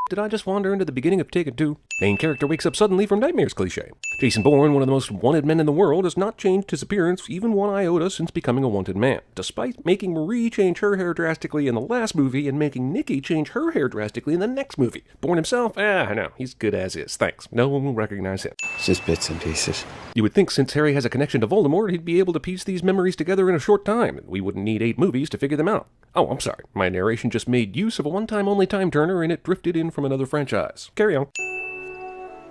did I just wander into the beginning of Taken 2? Main character wakes up suddenly from nightmares cliché. Jason Bourne, one of the most wanted men in the world, has not changed his appearance even one iota since becoming a wanted man, despite making Marie change her hair drastically in the last movie and making Nikki change her hair drastically in the next movie. Bourne himself, no, he's good as is, thanks. No one will recognize him. It's just bits and pieces. You would think since Harry has a connection to Voldemort, he'd be able to piece these memories together in a short time, and we wouldn't need 8 movies to figure them out. Oh, I'm sorry. My narration just made use of a one-time only time turner and it drifted in from another franchise. Carry on.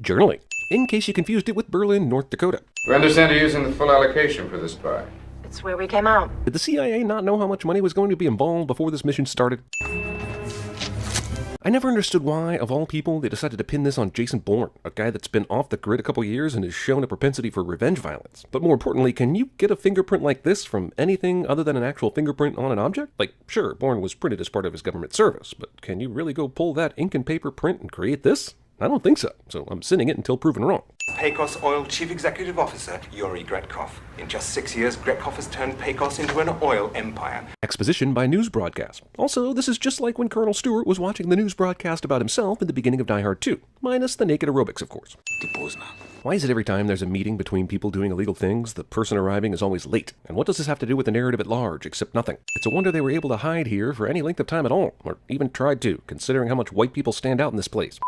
Journaling. In case you confused it with Berlin, North Dakota. We understand you're using the full allocation for this spy. It's where we came out. Did the CIA not know how much money was going to be involved before this mission started? I never understood why, of all people, they decided to pin this on Jason Bourne, a guy that's been off the grid a couple years and has shown a propensity for revenge violence. But more importantly, can you get a fingerprint like this from anything other than an actual fingerprint on an object? Like, sure, Bourne was printed as part of his government service, but can you really go pull that ink and paper print and create this? I don't think so I'm sending it until proven wrong. Pecos Oil Chief Executive Officer Yuri Gretkov. In just 6 years, Gretkov has turned Pecos into an oil empire. Exposition by news broadcast. Also, this is just like when Colonel Stewart was watching the news broadcast about himself in the beginning of Die Hard 2, minus the naked aerobics, of course. Why is it every time there's a meeting between people doing illegal things, the person arriving is always late? And what does this have to do with the narrative at large, except nothing? It's a wonder they were able to hide here for any length of time at all, or even tried to, considering how much white people stand out in this place.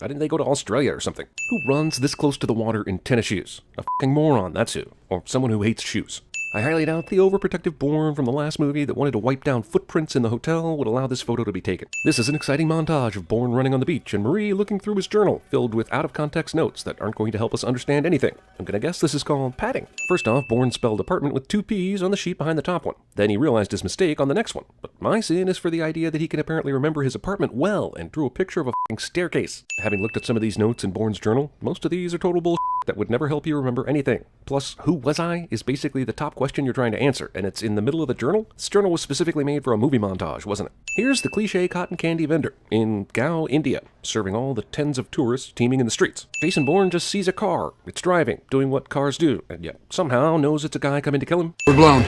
Why didn't they go to Australia or something? Who runs this close to the water in tennis shoes? A fucking moron, that's who. Or someone who hates shoes. I highly doubt the overprotective Bourne from the last movie that wanted to wipe down footprints in the hotel would allow this photo to be taken. This is an exciting montage of Bourne running on the beach and Marie looking through his journal, filled with out-of-context notes that aren't going to help us understand anything. I'm gonna guess this is called padding. First off, Bourne spelled apartment with 2 P's on the sheet behind the top one. Then he realized his mistake on the next one. But my sin is for the idea that he can apparently remember his apartment well and drew a picture of a fucking staircase. Having looked at some of these notes in Bourne's journal, most of these are total bullshit that would never help you remember anything. Plus, who was I is basically the top question you're trying to answer, and it's in the middle of the journal? This journal was specifically made for a movie montage, wasn't it? Here's the cliche cotton candy vendor in Gao, India, serving all the tens of tourists teeming in the streets. Jason Bourne just sees a car. It's driving, doing what cars do, and yet somehow knows it's a guy coming to kill him. We're blown.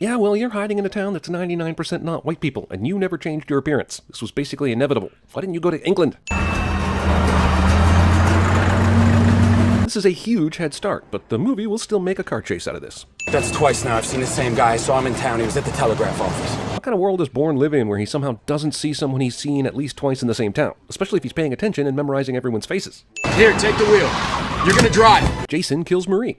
Yeah, well, you're hiding in a town that's 99% not white people, and you never changed your appearance. This was basically inevitable. Why didn't you go to England? This is a huge head start, but the movie will still make a car chase out of this. That's twice now I've seen the same guy. I saw him in town. He was at the telegraph office. What kind of world does Bourne live in where he somehow doesn't see someone he's seen at least twice in the same town? Especially if he's paying attention and memorizing everyone's faces. Here, take the wheel. You're gonna drive. Jason kills Marie.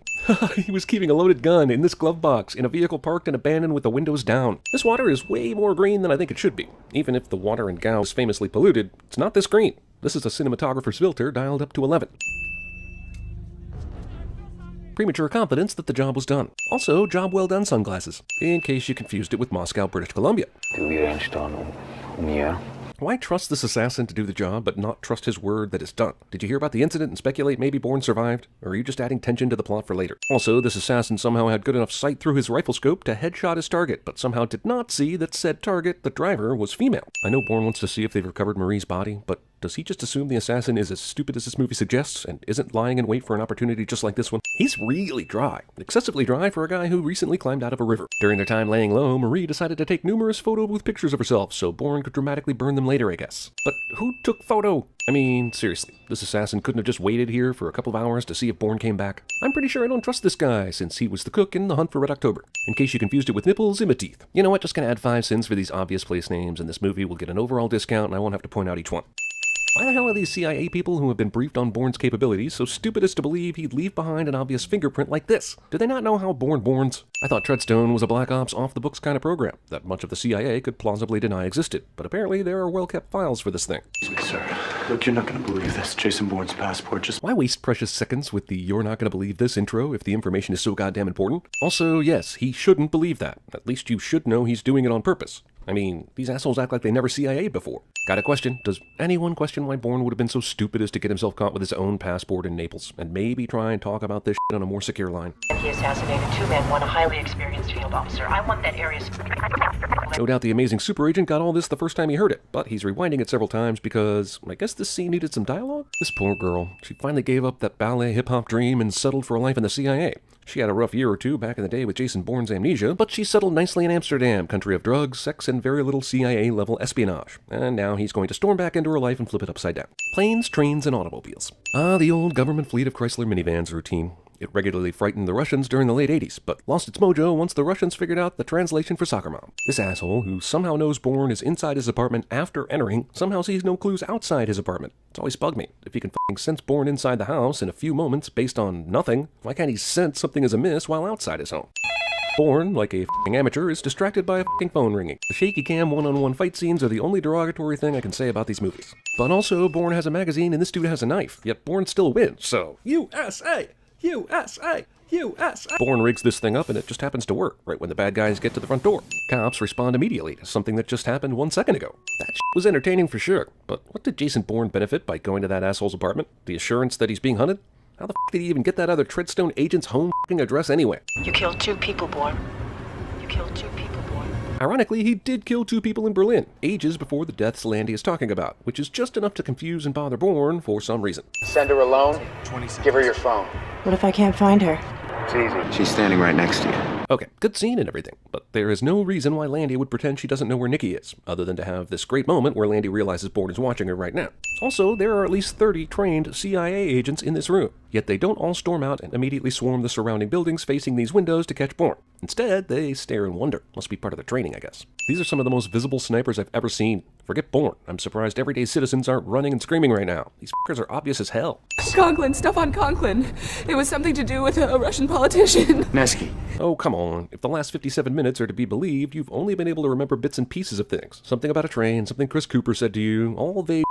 He was keeping a loaded gun in this glove box in a vehicle parked and abandoned with the windows down. This water is way more green than I think it should be. Even if the water in Gao is famously polluted, it's not this green. This is a cinematographer's filter dialed up to 11. Premature confidence that the job was done. Also, job well done sunglasses, in case you confused it with Moscow, British Columbia. Why trust this assassin to do the job, but not trust his word that it's done? Did you hear about the incident and speculate maybe Bourne survived? Or are you just adding tension to the plot for later? Also, this assassin somehow had good enough sight through his rifle scope to headshot his target, but somehow did not see that said target, the driver, was female. I know Bourne wants to see if they've recovered Marie's body, but does he just assume the assassin is as stupid as this movie suggests and isn't lying in wait for an opportunity just like this one? He's really dry. Excessively dry for a guy who recently climbed out of a river. During their time laying low, Marie decided to take numerous photo booth pictures of herself so Bourne could dramatically burn them later, I guess. But who took photo? I mean, seriously, this assassin couldn't have just waited here for a couple of hours to see if Bourne came back. I'm pretty sure I don't trust this guy since he was the cook in The Hunt for Red October. In case you confused it with nipples and teeth. You know what, just gonna add 5 cents for these obvious place names and this movie will get an overall discount and I won't have to point out each one. Why the hell are these CIA people who have been briefed on Bourne's capabilities so stupid as to believe he'd leave behind an obvious fingerprint like this? Do they not know how Bourne borns? I thought Treadstone was a Black Ops off-the-books kind of program that much of the CIA could plausibly deny existed, but apparently there are well-kept files for this thing. Excuse me, sir. Look, you're not going to believe this. Jason Bourne's passport just... Why waste precious seconds with the "you're not going to believe this" intro if the information is so goddamn important? Also, yes, he shouldn't believe that. At least you should know he's doing it on purpose. I mean, these assholes act like they never CIA'd before. Got a question? Does anyone question why Bourne would have been so stupid as to get himself caught with his own passport in Naples, and maybe try and talk about this shit on a more secure line? He assassinated 2 men, 1 a highly experienced field officer. I want that area... No doubt the amazing super agent got all this the first time he heard it, but he's rewinding it several times because I guess this scene needed some dialogue? This poor girl. She finally gave up that ballet hip-hop dream and settled for a life in the CIA. She had a rough year or two back in the day with Jason Bourne's Amnesia, but she settled nicely in Amsterdam, country of drugs, sex, and very little CIA-level espionage. And now he's going to storm back into her life and flip it upside down. Planes, trains, and automobiles. Ah, the old government fleet of Chrysler minivans routine. It regularly frightened the Russians during the late 80s, but lost its mojo once the Russians figured out the translation for soccer mom. This asshole, who somehow knows Bourne is inside his apartment after entering, somehow sees no clues outside his apartment. It's always bugged me. If he can f***ing sense Bourne inside the house in a few moments based on nothing, why can't he sense something is amiss while outside his home? Bourne, like a f***ing amateur, is distracted by a f***ing phone ringing. The shaky cam one-on-one fight scenes are the only derogatory thing I can say about these movies. But also, Bourne has a magazine and this dude has a knife, yet Bourne still wins, so USA! USA! USA! Bourne rigs this thing up and it just happens to work, right when the bad guys get to the front door. Cops respond immediately to something that just happened 1 second ago. That shit was entertaining for sure, but what did Jason Bourne benefit by going to that asshole's apartment? The assurance that he's being hunted? How the f*** did he even get that other Treadstone agent's home f***ing address anyway? You killed 2 people, Bourne. You killed 2 people, Bourne. Ironically, he did kill 2 people in Berlin, ages before the deaths Landy is talking about, which is just enough to confuse and bother Bourne for some reason. Send her alone. Give her your phone. What if I can't find her? It's easy. She's standing right next to you. Okay, good scene and everything, but there is no reason why Landy would pretend she doesn't know where Nikki is, other than to have this great moment where Landy realizes Bourne is watching her right now. Also, there are at least 30 trained CIA agents in this room, yet they don't all storm out and immediately swarm the surrounding buildings facing these windows to catch Bourne. Instead, they stare in wonder. Must be part of the training, I guess. These are some of the most visible snipers I've ever seen. Forget Bourne. I'm surprised everyday citizens aren't running and screaming right now. These fuckers are obvious as hell. Conklin, stuff on Conklin. It was something to do with a Russian politician. Nesky. Oh, come on. If the last 57 minutes are to be believed, you've only been able to remember bits and pieces of things. Something about a train, something Chris Cooper said to you, all vague.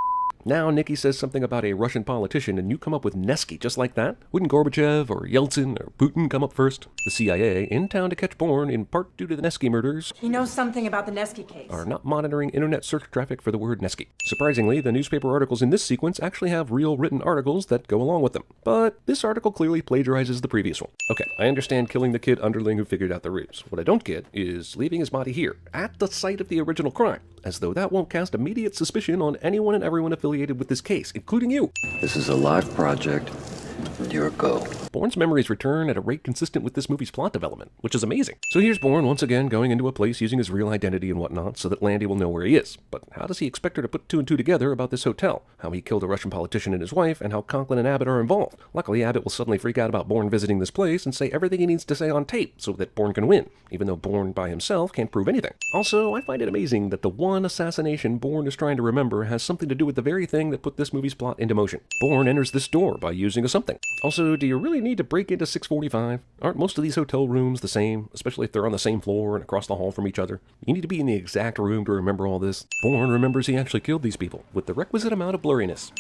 Now Nikki says something about a Russian politician and you come up with Nesky just like that? Wouldn't Gorbachev or Yeltsin or Putin come up first? The CIA, in town to catch Bourne, in part due to the Nesky murders, He knows something about the Nesky case. are not monitoring internet search traffic for the word Nesky. Surprisingly, the newspaper articles in this sequence actually have real written articles that go along with them. But this article clearly plagiarizes the previous one. Okay, I understand killing the kid underling who figured out the ruse. What I don't get is leaving his body here, at the site of the original crime, as though that won't cast immediate suspicion on anyone and everyone affiliated with this case, including you. This is a live project. You're a go. Bourne's memories return at a rate consistent with this movie's plot development, which is amazing. So here's Bourne once again going into a place using his real identity and whatnot so that Landy will know where he is. But how does he expect her to put 2 and 2 together about this hotel, how he killed a Russian politician and his wife, and how Conklin and Abbott are involved? Luckily, Abbott will suddenly freak out about Bourne visiting this place and say everything he needs to say on tape so that Bourne can win, even though Bourne by himself can't prove anything. Also, I find it amazing that the one assassination Bourne is trying to remember has something to do with the very thing that put this movie's plot into motion. Bourne enters this door by using a something. Also, do you really need to break into 645? Aren't most of these hotel rooms the same, especially if they're on the same floor and across the hall from each other? You need to be in the exact room to remember all this. Bourne remembers he actually killed these people, with the requisite amount of blurriness.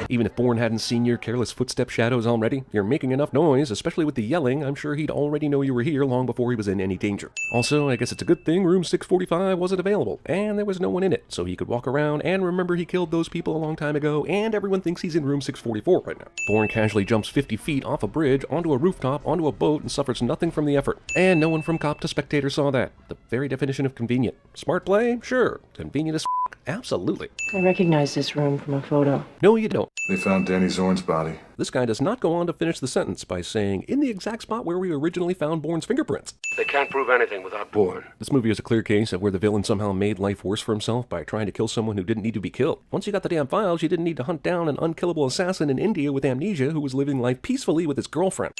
Even if Bourne hadn't seen your careless footstep shadows already, you're making enough noise, especially with the yelling, I'm sure he'd already know you were here long before he was in any danger. Also, I guess it's a good thing room 645 wasn't available, and there was no one in it, so he could walk around and remember he killed those people a long time ago, and everyone thinks he's in room 644 right now. Bourne casually jumps 50 feet off a bridge, onto a rooftop, onto a boat, and suffers nothing from the effort. And no one from cop to spectator saw that. The very definition of convenient. Smart play? Sure. Convenient as f***? Absolutely. I recognize this room from a photo. No, you don't. They found Danny Zorn's body. This guy does not go on to finish the sentence by saying, in the exact spot where we originally found Bourne's fingerprints. They can't prove anything without Bourne. This movie is a clear case of where the villain somehow made life worse for himself by trying to kill someone who didn't need to be killed. Once you got the damn files, you didn't need to hunt down an unkillable assassin in India with amnesia who was living life peacefully with his girlfriend.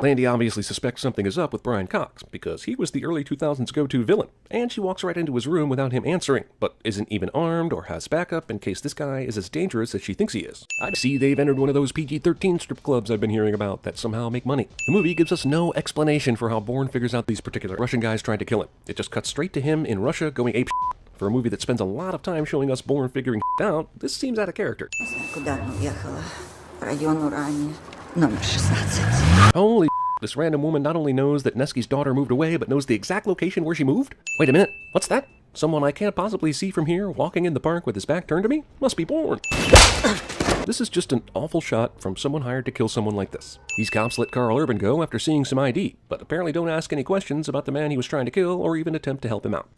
Landy obviously suspects something is up with Brian Cox, because he was the early 2000s go-to villain, and she walks right into his room without him answering, but isn't even armed or has backup in case this guy is as dangerous as she thinks he is. I see they've entered one of those PG-13 strip clubs I've been hearing about that somehow make money. The movie gives us no explanation for how Bourne figures out these particular Russian guys trying to kill him. It just cuts straight to him in Russia going ape shit. For a movie that spends a lot of time showing us Bourne figuring shit out, this seems out of character. Holy this random woman not only knows that Nesky's daughter moved away, but knows the exact location where she moved? Wait a minute, what's that? Someone I can't possibly see from here walking in the park with his back turned to me? Must be Bourne. This is just an awful shot from someone hired to kill someone like this. These cops let Carl Urban go after seeing some ID, but apparently don't ask any questions about the man he was trying to kill or even attempt to help him out.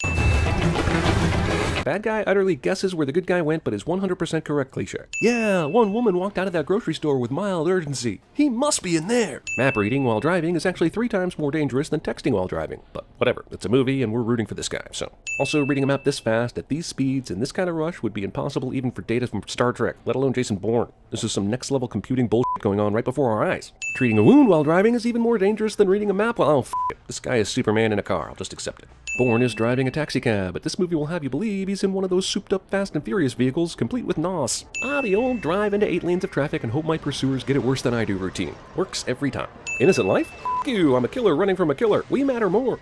Bad guy utterly guesses where the good guy went, but is 100% correct cliché. Yeah, one woman walked out of that grocery store with mild urgency. He must be in there. Map reading while driving is actually 3 times more dangerous than texting while driving. But whatever, it's a movie and we're rooting for this guy, so. Also, reading a map this fast, at these speeds, in this kind of rush would be impossible even for data from Star Trek, let alone Jason Bourne. This is some next level computing bullshit going on right before our eyes. Treating a wound while driving is even more dangerous than reading a map while, oh f it. This guy is Superman in a car, I'll just accept it. Bourne is driving a taxicab, but this movie will have you believe he's in one of those souped-up Fast and Furious vehicles, complete with NOS. The old drive into 8 lanes of traffic and hope my pursuers get it worse than I do routine. Works every time. Innocent life? F you, I'm a killer running from a killer. We matter more.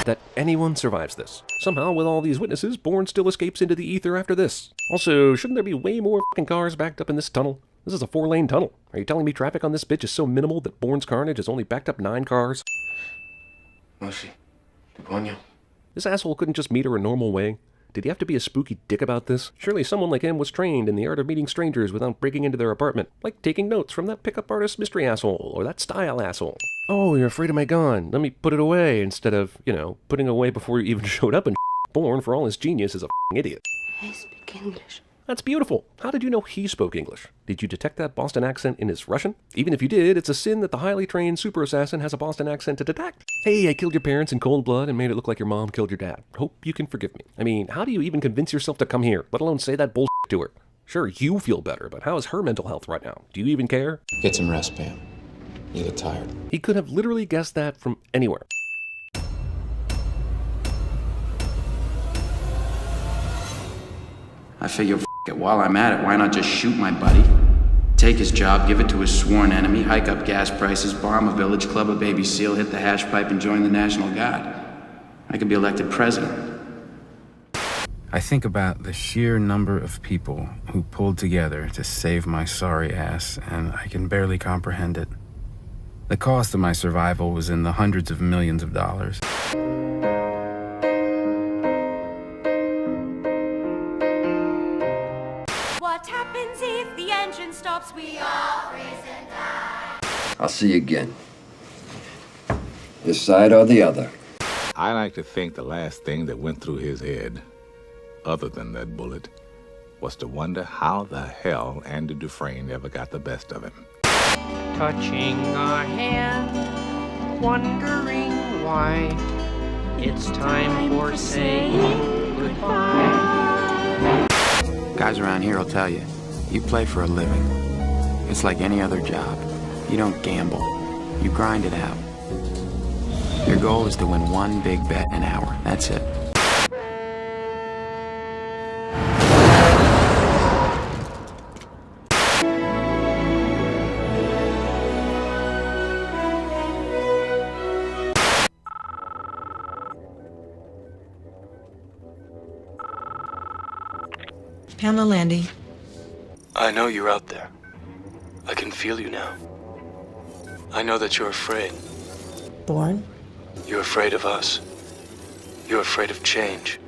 That anyone survives this. Somehow, with all these witnesses, Bourne still escapes into the ether after this. Also, shouldn't there be way more f***ing cars backed up in this tunnel? This is a 4-lane tunnel. Are you telling me traffic on this bitch is so minimal that Bourne's carnage has only backed up 9 cars? This asshole couldn't just meet her a normal way. Did he have to be a spooky dick about this? Surely someone like him was trained in the art of meeting strangers without breaking into their apartment. Like taking notes from that pickup artist mystery asshole, or that style asshole. Oh, you're afraid of my gun. Let me put it away, instead of, putting it away before you even showed up and Bourne, for all his genius, is a f***ing idiot. I speak English. That's beautiful. How did you know he spoke English? Did you detect that Boston accent in his Russian? Even if you did, it's a sin that the highly trained super assassin has a Boston accent to detect. Hey, I killed your parents in cold blood and made it look like your mom killed your dad. Hope you can forgive me. I mean, how do you even convince yourself to come here, let alone say that bullshit to her? Sure, you feel better, but how is her mental health right now? Do you even care? Get some rest, Pam. You look tired. He could have literally guessed that from anywhere. I figure, f*** it, while I'm at it, why not just shoot my buddy? Take his job, give it to his sworn enemy, hike up gas prices, bomb a village, club a baby seal, hit the hash pipe, and join the National Guard. I could be elected president. I think about the sheer number of people who pulled together to save my sorry ass, and I can barely comprehend it. The cost of my survival was in the hundreds of millions of dollars. What happens if the engine stops? We all freeze and die. I'll see you again. This side or the other. I like to think the last thing that went through his head, other than that bullet, was to wonder how the hell Andy Dufresne ever got the best of him. Touching a hand, wondering why it's time for saying goodbye. Guys around here will tell you, you play for a living. It's like any other job. You don't gamble. You grind it out. Your goal is to win one big bet an hour. That's it. Pamela Landy. I know you're out there. I can feel you now. I know that you're afraid. Bourne? You're afraid of us. You're afraid of change.